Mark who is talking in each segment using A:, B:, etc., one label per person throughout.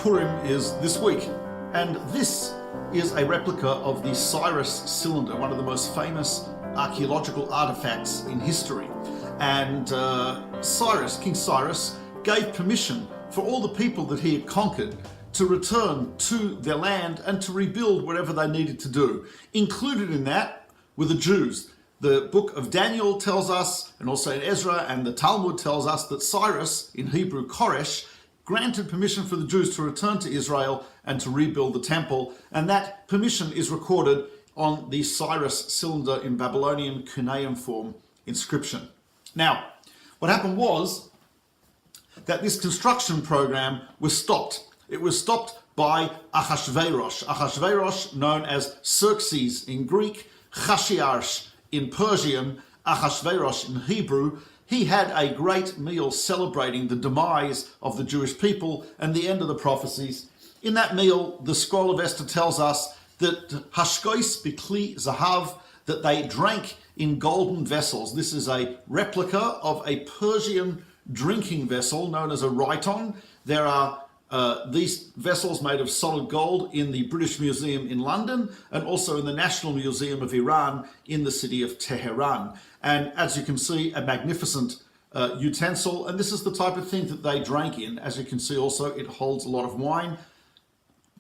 A: Purim is this week, and this is a replica of the Cyrus cylinder, one of the most famous archaeological artifacts in history. And King Cyrus, gave permission for all the people that he had conquered to return to their land and to rebuild whatever they needed to do. Included in that were the Jews. The book of Daniel tells us, and also in Ezra, and the Talmud tells us that Cyrus, in Hebrew Koresh, granted permission for the Jews to return to Israel and to rebuild the temple, and that permission is recorded on the Cyrus cylinder in Babylonian cuneiform inscription. Now, what happened was that this construction program was stopped. It was stopped by Ahasuerus. Ahasuerus, known as Xerxes in Greek, Chashiarsh in Persian, Ahasuerus in Hebrew. He had a great meal celebrating the demise of the Jewish people and the end of the prophecies. In that meal, the scroll of Esther tells us that Hashkois Bikli Zahav, that they drank in golden vessels. This is a replica of a Persian drinking vessel known as a raiton. There are these vessels made of solid gold in the British Museum in London and also in the National Museum of Iran in the city of Tehran. And as you can see, a magnificent utensil. And this is the type of thing that they drank in. As you can see also, it holds a lot of wine.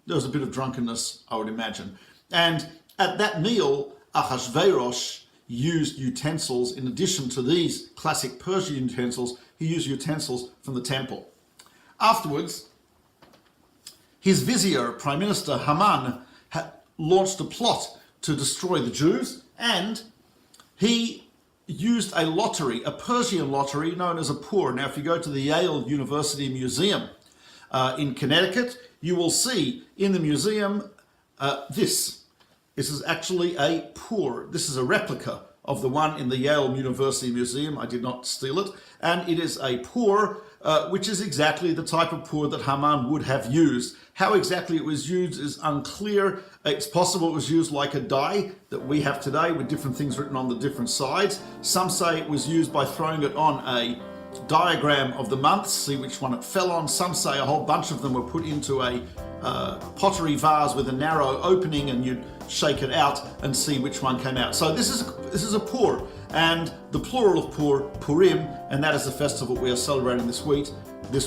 A: There was a bit of drunkenness, I would imagine. And at that meal, Ahasuerus used utensils. In addition to these classic Persian utensils, he used utensils from the temple. Afterwards, his vizier, Prime Minister Haman, had launched a plot to destroy the Jews, and he used a lottery, a Persian lottery known as a Pur. Now, if you go to the Yale University Museum in Connecticut, you will see in the museum this. This is actually a Pur. This is a replica of the one in the Yale University Museum. I did not steal it. And it is a Pur, which is exactly the type of Pur that Haman would have used. How exactly it was used is unclear. It's possible it was used like a die that we have today with different things written on the different sides. Some say it was used by throwing it on a diagram of the months, see which one it fell on. Some say a whole bunch of them were put into a pottery vase with a narrow opening, and you'd shake it out and see which one came out. So this is a Pur, and the plural of Pur, Purim, and that is the festival we are celebrating this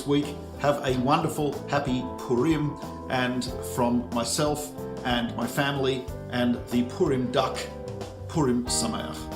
A: week. Have a wonderful, happy Purim, and from myself and my family and the Purim duck, Purim Sameach.